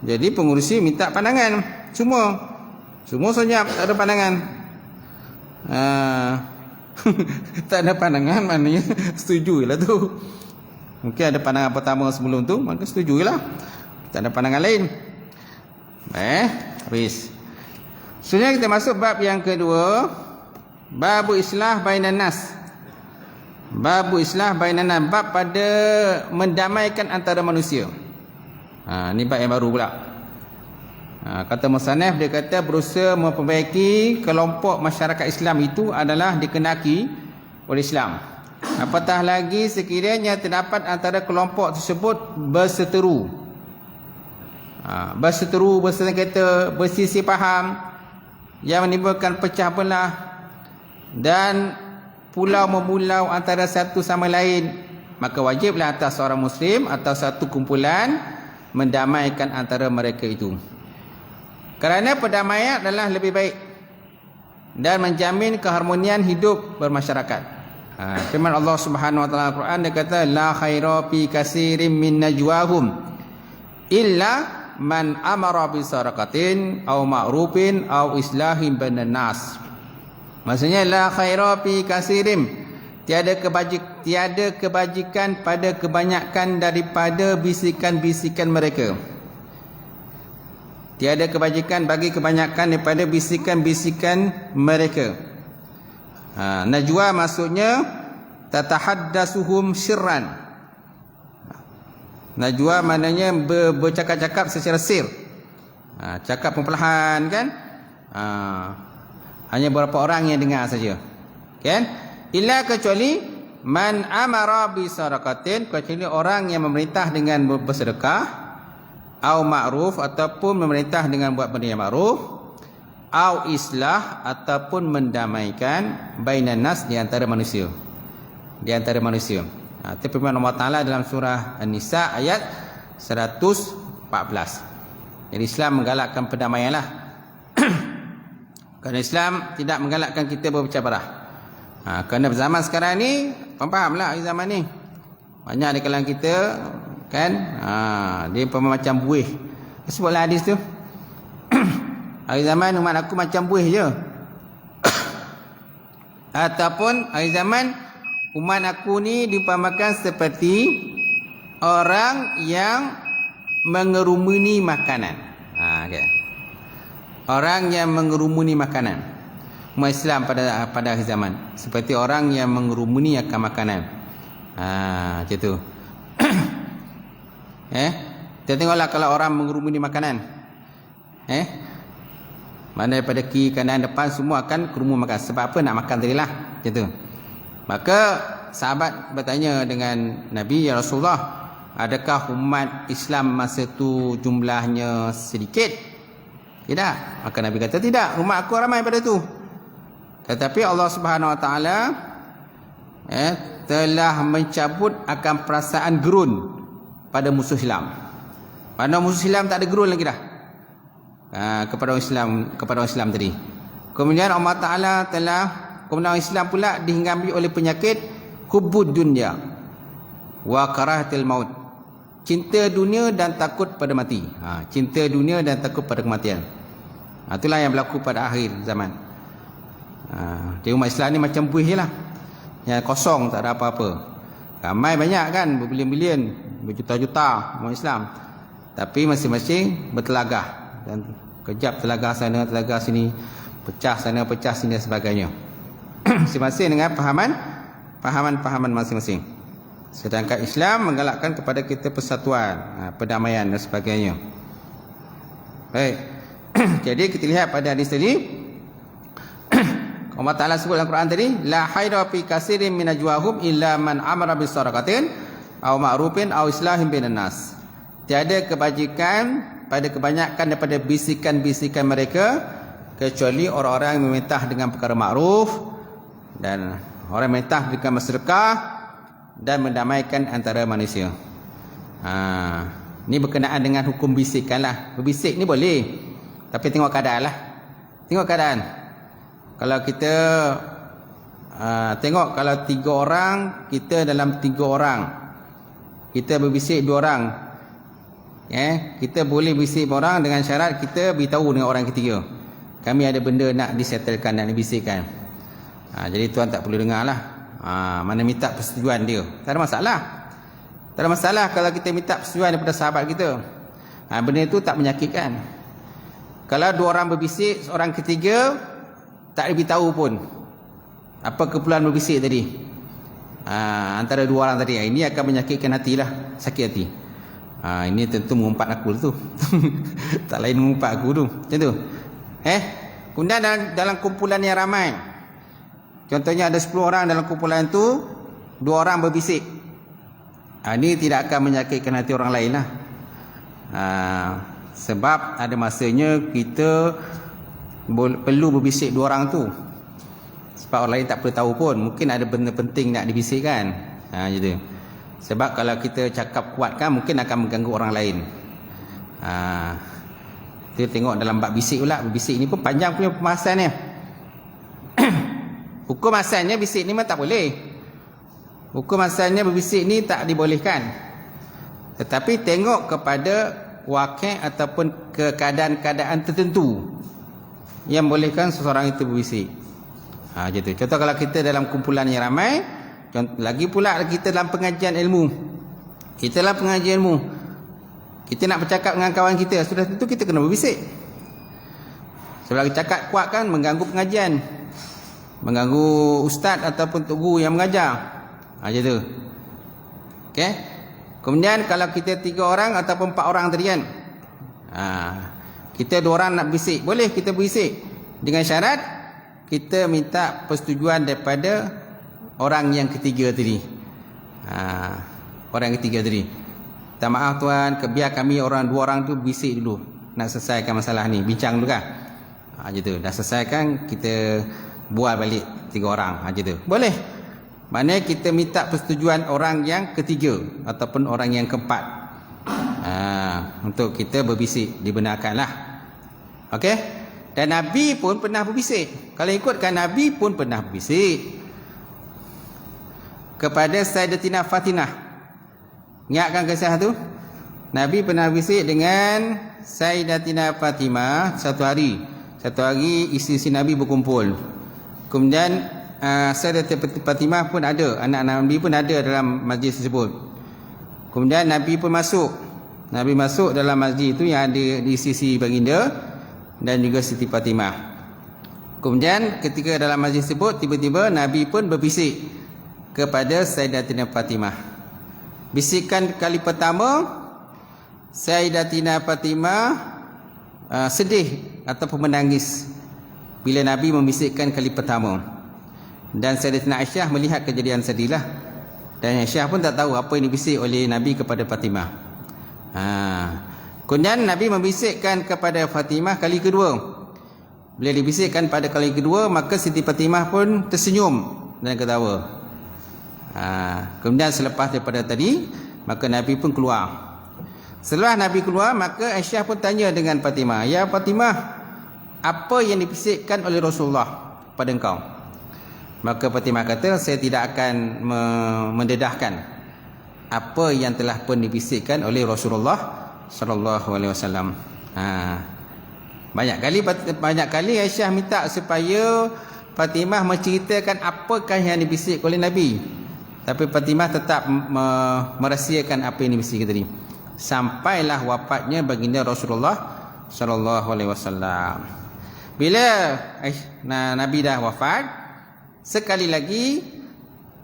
S1: Jadi pengurusi minta pandangan, semua senyap, tak ada pandangan. Tak ada pandangan maknanya setuju lah tu. Mungkin ada pandangan pertama sebelum tu, maka setuju lah, tak ada pandangan lain. Habis. Seterusnya kita masuk bab yang kedua, babu islah bainan nas. Babu islah bainan nas, bab pada mendamaikan antara manusia. Ni bab yang baru pula. Kata musannaf, dia kata berusaha memperbaiki kelompok masyarakat Islam itu adalah dikenaki oleh Islam. Apatah lagi sekiranya terdapat antara kelompok tersebut berseteru, bersengketa, berselisih faham yang menimbulkan pecah belah dan pulau memulau antara satu sama lain, maka wajiblah atas seorang muslim atau satu kumpulan mendamaikan antara mereka itu. Kerana perdamaian adalah lebih baik dan menjamin keharmonian hidup bermasyarakat. Firman Allah Subhanahu wa taala Al-Quran, dia kata la khaira fi katsirin min najwahum illa man amara bi sadaqatin aw ma'rufin aw islahin bainan nas. Maksudnya la khaira fi katsirin, tiada kebajikan pada kebanyakan daripada bisikan-bisikan mereka. Tiada kebajikan bagi kebanyakan daripada bisikan-bisikan mereka. Najwa maksudnya tatahaddasuhum sirran. Najwa maknanya bercakap-cakap secara sir. Cakap perlahan kan? Hanya beberapa orang yang dengar saja. Kan? Illa kecuali man amara bi sadaqatin, kecuali orang yang memerintah dengan bersedekah, au ma'ruf ataupun memerintah dengan buat benda yang ma'ruf, au islah ataupun mendamaikan bainan nas, di antara manusia. Di antara manusia. Itu firman Allah Ta'ala dalam surah An-Nisa ayat 114. Jadi Islam menggalakkan perdamaian lah. Kerana Islam tidak menggalakkan kita berpecah belah. Kerana zaman sekarang ni, faham-fahamlah zaman ni, banyak di kalangan kita kan, dia macam buih. Sebutlah hadis tu. Hari zaman umat aku macam buih je. Ataupun hari zaman umat aku ni diumpamakan seperti orang yang mengerumuni makanan. Okay. Orang yang mengerumuni makanan. Umat Islam pada akhir zaman seperti orang yang mengerumuni akan makanan. Macam tu. Kita tengoklah kalau orang mengerumuni makanan. Mana daripada kiri, kanan, depan semua akan kerumun makan. Sebab apa? Nak makan tadi lah. Macam tu. Maka sahabat bertanya dengan Nabi, ya Rasulullah, adakah umat Islam masa tu jumlahnya sedikit? Tidak. Maka Nabi kata tidak, umat aku ramai pada tu. Tetapi Allah Subhanahu Wa Taala telah mencabut akan perasaan gerun pada musuh Islam. Pada musuh Islam tak ada gerun lagi dah. Kepada orang Islam tadi. Kemudian Allah Ta'ala telah, kemudian Islam pula dihinggapi oleh penyakit hubbud dunya wa karahatil maut, cinta dunia dan takut pada mati. Cinta dunia dan takut pada kematian. Itulah yang berlaku pada akhir zaman. Jadi umat Islam ni macam buih je lah, yang kosong, tak ada apa-apa. Ramai banyak kan, berbilion-bilion, berjuta-juta umat Islam, tapi masing-masing bertelagah dan kejap telagah sana, telagah sini, pecah sana, pecah sini dan sebagainya. Masing-masing dengan pahaman masing-masing. Sedangkan Islam menggalakkan kepada kita persatuan, perdamaian dan sebagainya. Baik. Jadi kita lihat pada hadis tadi, Allah Ta'ala sebut dalam Quran tadi, la khaira fi katsirin min najwahum illa man amara bis sadaqatin aw ma'rufin aw islahin bainan nas. Tiada kebajikan pada kebanyakan daripada bisikan-bisikan mereka kecuali orang-orang yang memerintah dengan perkara makruf dan orang yang memerintah dengan bersedekah dan mendamaikan antara manusia. Ini berkenaan dengan hukum bisikan lah. Berbisik ni boleh, tapi tengok keadaan lah. Tengok keadaan. Kalau kita tengok, kalau 3 orang, kita dalam 3 orang, kita berbisik 2 orang, kita boleh bisik orang dengan syarat kita beritahu dengan orang ketiga, kami ada benda nak disettlekan, nak dibisikkan. Jadi tuan tak perlu dengar lah. Mana minta persetujuan dia, tak ada masalah. Tak ada masalah kalau kita minta persetujuan daripada sahabat kita. Benda itu tak menyakitkan. Kalau 2 orang berbisik, seorang ketiga tak diberitahu pun apa keperluan berbisik tadi, antara 2 orang tadi, ini akan menyakitkan hati lah, sakit hati. Ini tentu mengumpat aku tu. Tak lain mengumpat aku tu. Macam tu. Kemudian dalam kumpulan yang ramai, contohnya ada 10 orang dalam kumpulan tu, 2 orang berbisik, ini tidak akan menyakitkan hati orang lain lah. Sebab ada masanya kita perlu berbisik 2 orang tu, sebab orang lain tak perlu tahu pun. Mungkin ada benda penting nak dibisikkan. Gitu. Sebab kalau kita cakap kuat kan, mungkin akan mengganggu orang lain. Kita tengok dalam bab bisik pula. Bisik ni pun panjang punya pembahasan ni. Hukum asalnya bisik ni memang tak boleh. Hukum asalnya berbisik ni tak dibolehkan. Tetapi tengok kepada wakil ataupun keadaan-keadaan tertentu yang bolehkan seseorang itu berbisik. Gitu. Contoh kalau kita dalam kumpulan yang ramai, lagi pula kita dalam pengajian ilmu. Kita dalam pengajian ilmu, kita nak bercakap dengan kawan kita, sudah tentu kita kena berbisik. Sebab cakap kuat kan mengganggu pengajian, mengganggu ustaz ataupun tok guru yang mengajar. Macam tu. Okey. Kemudian kalau kita 3 orang ataupun 4 orang tadi kan, kita 2 orang nak berbisik, boleh kita berbisik dengan syarat kita minta persetujuan daripada orang yang ketiga tadi. Orang yang ketiga tadi. Minta maaf tuan, biar kami 2 orang tu berbisik dulu, nak selesaikan masalah ni, bincang dulu kan. Macam tu. Dah selesaikan, kita buat balik 3 orang. Macam tu. Boleh. Maknanya kita minta persetujuan orang yang ketiga ataupun orang yang keempat, untuk kita berbisik, dibenarkanlah. Okey. Dan Nabi pun pernah berbisik. Kalau ikutkan, Nabi pun pernah berbisik kepada Sayyidatina Fatimah. Ingatkan kisah tu? Nabi pernah berbisik dengan Sayyidatina Fatimah satu hari. Satu hari isteri Nabi berkumpul. Kemudian Sayyidatina Fatimah pun ada, anak-anak Nabi pun ada dalam majlis tersebut. Kemudian Nabi pun masuk. Nabi masuk dalam majlis itu yang ada di sisi baginda dan juga Siti Fatimah. Kemudian ketika dalam majlis tersebut, tiba-tiba Nabi pun berbisik kepada Sayyidatina Fatimah. Bisikan kali pertama, Sayyidatina Fatimah sedih ataupun menangis bila Nabi membisikkan kali pertama. Dan Sayyidatina Aisyah melihat kejadian sedihlah, dan Aisyah pun tak tahu apa yang dibisik oleh Nabi kepada Fatimah. Kemudian Nabi membisikkan kepada Fatimah kali kedua. Bila dibisikkan pada kali kedua, maka Siti Fatimah pun tersenyum dan ketawa. Kemudian selepas daripada tadi, maka Nabi pun keluar. Setelah Nabi keluar, maka Aisyah pun tanya dengan Fatimah, "Ya Fatimah, apa yang dibisikkan oleh Rasulullah pada engkau?" Maka Fatimah kata, "Saya tidak akan mendedahkan apa yang telah pun dibisikkan oleh Rasulullah sallallahu alaihi wasallam." Banyak kali Aisyah minta supaya Fatimah menceritakan apakah yang dibisik oleh Nabi. Tapi Fatimah tetap merahsiakan apa yang dibisikkan tadi. Sampailah wafatnya baginda Rasulullah sallallahu alaihi wasallam. Bila Nabi dah wafat, sekali lagi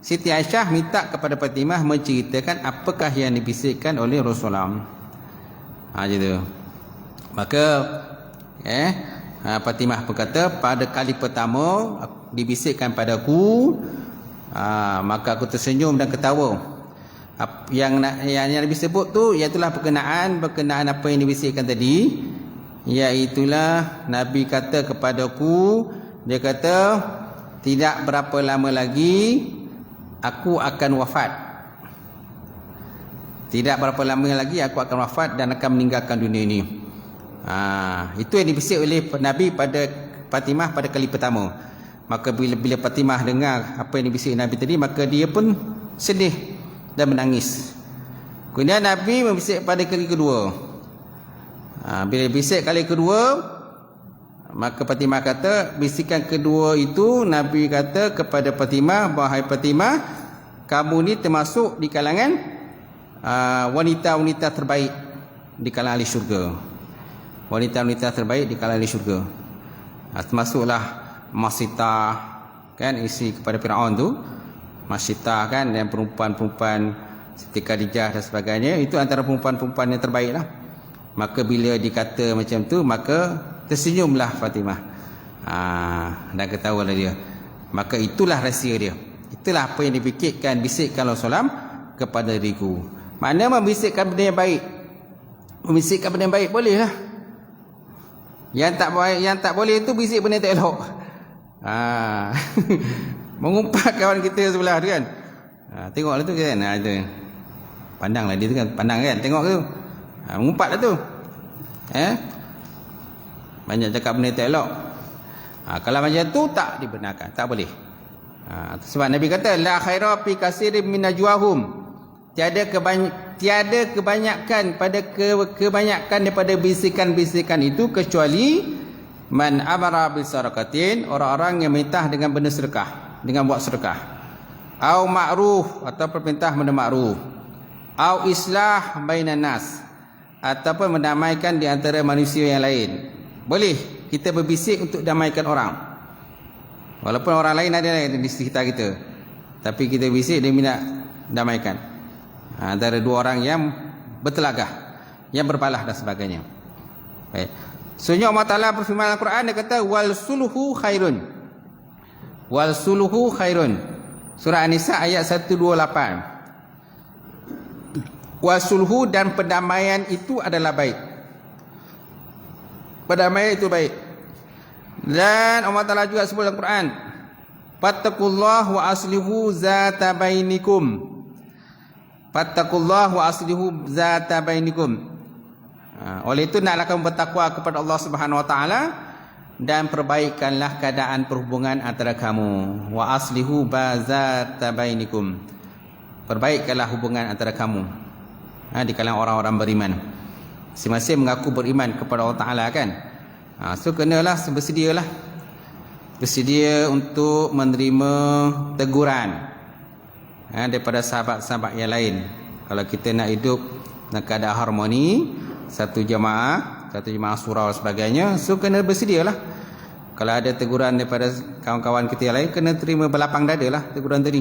S1: Siti Aisyah minta kepada Fatimah menceritakan apakah yang dibisikkan oleh Rasulullah. Gitu. Maka Fatimah berkata, pada kali pertama dibisikkan padaku, maka aku tersenyum dan ketawa. Yang disebut tu iaitulah berkenaan apa yang dibisikkan tadi, iaitulah Nabi kata kepadaku, dia kata, tidak berapa lama lagi aku akan wafat. Tidak berapa lama lagi aku akan wafat dan akan meninggalkan dunia ini. Itu yang dibisik oleh Nabi pada Fatimah pada kali pertama. Maka bila Fatimah dengar apa yang dibisik Nabi tadi, maka dia pun sedih dan menangis. Kemudian Nabi membisik pada kali kedua. Bila bisik kali kedua, maka Fatimah kata, bisikan kedua itu Nabi kata kepada Fatimah, "Wahai Fatimah, kamu ni termasuk di kalangan wanita-wanita terbaik di kalangan ahli syurga." Wanita-wanita terbaik di kalangan ahli syurga. Termasuklah Masitah, kan, isi kepada Firaun tu. Masitah kan, dan perempuan-perempuan Siti Khadijah dan sebagainya, itu antara perempuan-perempuan yang terbaik lah. Maka bila dikata macam tu, maka tersenyumlah Fatimah, dan ketawalah dia. Maka itulah rahsia dia. Itulah apa yang dibisikkan Rasulullah kepada diriku. Maknanya membisikkan benda yang baik. Membisikkan benda yang baik bolehlah. Yang tak boleh itu bisik benda yang tak elok. Mengumpat kawan kita sebelah tu kan. Tengoklah tu kan. Itu. Pandanglah dia tu kan. Pandang kan. Tengok tu. Mengumpatlah tu. Banyak cakap benda tak elok. Kalau macam tu tak dibenarkan, tak boleh. Sebab Nabi kata la khaira fi katsirin min najwahum. Tiada kebanyakan pada kebanyakan daripada bisikan-bisikan itu kecuali man amara bil sadaqatin, orang-orang yang perintah dengan benda sedekah, dengan buat sedekah. Au ma'ruf, atau perintah benda ma'ruf. Au islah bainan nas, ataupun mendamaikan di antara manusia yang lain. Boleh kita berbisik untuk damaikan orang, walaupun orang lain ada di sekitar kita, tapi kita bisik dia minat damaikan antara dua orang yang bertelagah, yang berpalah dan sebagainya. Baik. Sebenarnya Allah Ta'ala berfirman dalam Al-Quran, dia kata wal sulhu khairun. Wal sulhu khairun. Surah An-Nisa ayat 128. Wal sulhu, dan pendamaian itu adalah baik. Pendamaian itu baik. Dan Allah Ta'ala juga sebut dalam Al-Quran, fattakullah wa aslihu zata bainikum. Fattakullah wa aslihu zata bainikum. Oleh itu naklah kamu bertakwa kepada Allah Subhanahu Wa Ta'ala dan perbaikanlah keadaan perhubungan antara kamu. Wa aslihu zata bainikum. Perbaikkanlah hubungan antara kamu di kalangan orang-orang beriman. Masing-masing mengaku beriman kepada Allah Ta'ala kan. So kenalah bersedialah, bersedia untuk menerima teguran daripada sahabat-sahabat yang lain. Kalau kita nak hidup dalam keadaan harmoni, satu jemaah surau dan sebagainya, so kena bersedialah. Kalau ada teguran daripada kawan-kawan kita yang lain, kena terima berlapang dada lah teguran tadi.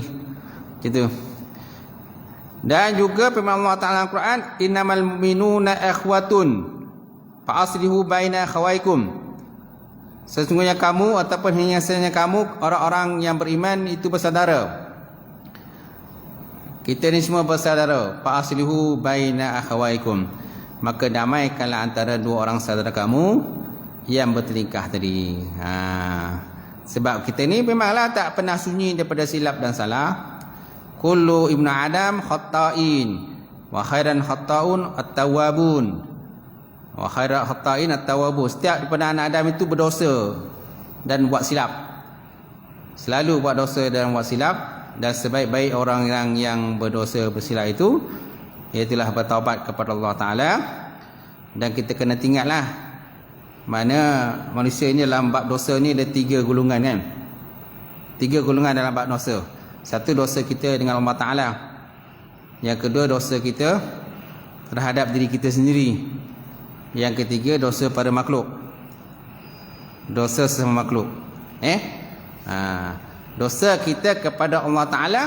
S1: Gitu. Dan juga firman Allah Ta'ala Al-Quran, innamal mu'minuna ikhwatun fa aslihu baina akhawaykum. Sesungguhnya kamu ataupun hanya saja kamu orang-orang yang beriman itu bersaudara. Kita ni semua bersaudara. Fa aslihu baina akhawaykum. Maka damaikanlah antara dua orang saudara kamu yang bertelingkah tadi. Sebab kita ni memanglah tak pernah sunyi daripada silap dan salah. Kullu ibnu Adam khatta'in wa khairan khatta'un at-tawwabun. Wa khairan khatta'in at-tawwabun. Setiap daripada anak Adam itu berdosa dan buat silap. Selalu buat dosa dan buat silap. Dan sebaik-baik orang yang berdosa bersilap itu ialah bertaubat kepada Allah Ta'ala. Dan kita kena tinggallah, mana manusia ni dalam bab dosa ni ada 3 golongan kan. 3 golongan dalam bab dosa. Satu, dosa kita dengan Allah Ta'ala. Yang kedua, dosa kita terhadap diri kita sendiri. Yang ketiga, dosa pada makhluk. Dosa sesama makhluk. Dosa kita kepada Allah Ta'ala,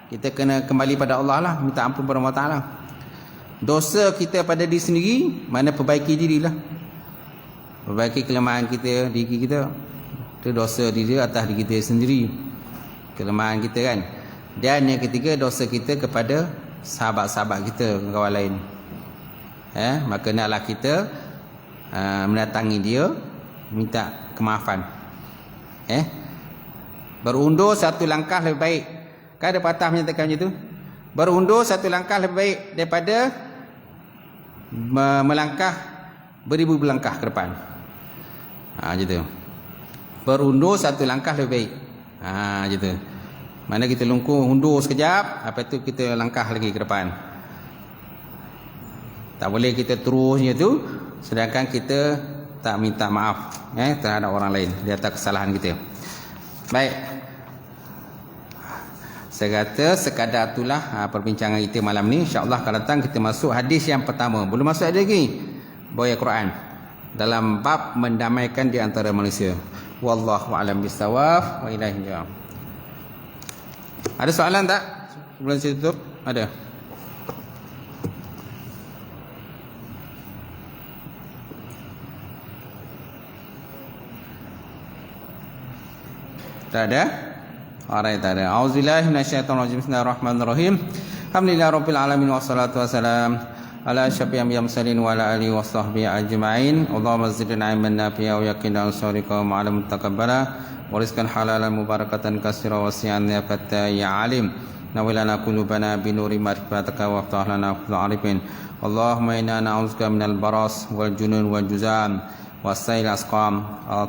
S1: kita kena kembali pada Allah lah, minta ampun kepada Allah Ta'ala. Dosa kita pada diri sendiri, mana perbaiki dirilah. Perbaiki kelemahan kita, diri kita. Itu dosa diri atas diri kita sendiri, kelemahan kita kan. Dan yang ketiga, dosa kita kepada sahabat-sahabat kita, kawan lain. Maka naklah kita mendatangi dia, minta kemaafan. Berundur satu langkah lebih baik. Kan ada patah menyatakan macam tu. Berundur satu langkah lebih baik daripada melangkah beribu langkah ke depan. Gitu. Berundur satu langkah lebih baik. Gitu. Mana kita undur sekejap, lepas tu kita langkah lagi ke depan. Tak boleh kita terusnya tu sedangkan kita tak minta maaf terhadap orang lain di atas kesalahan kita. Baik. Saya kata sekadar itulah perbincangan kita malam ni. InsyaAllah akan datang kita masuk hadis yang pertama. Belum masuk ada lagi Boya Quran dalam bab mendamaikan di antara manusia. Wallahu a'lam bissawab wa ilaihi jawab. Ada soalan tak sebelum saya tutup? Ada? Tak ada? Alright, tak ada. Auzubillahi minasyaitonirrajim. Bismillahirrahmanirrahim. Alhamdulillahirabbil alamin wassalatu wassalam ala asyrafil anbiya'i wal mursalin wa ala alihi washabbihi ajma'in. Allahumma zidna ilman nafi'a wa yaqinan ansarika wa ma'alam taqabbala wa rizqan halalan mubarakatan katsira wa si'an ya fatta ya alim. نور لنا قلوبنا بنور معرفتك وافتح لنا كل عارفين اللهم إنا نعوذ من البرص والجنون والجزام والسيل الأسقام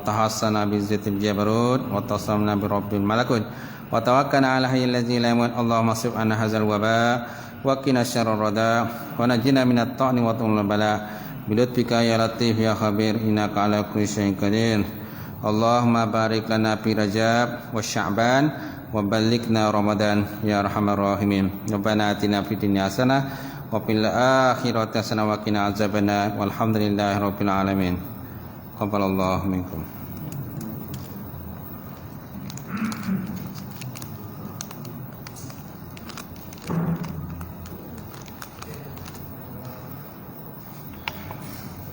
S1: تحصنا بزيت الجبروت وتصمنا برب الملكوت وتوكلنا على الحي الذي لا يموت اللهم اصرف عنا هذا الوباء وقنا شر الرداء ونجنا من الطعن وطول البلاء بلطفك يا لطيف يا خبير إنك على كل شيء قدير اللهم بارك لنا في رجب والشعبان وبلغنا رمضان يا أرحم الراحمين ربنا آتنا في الدنيا حسنة وفي الآخرة حسنة وقنا عذاب النار والحمد لله رب العالمين قبل الله منكم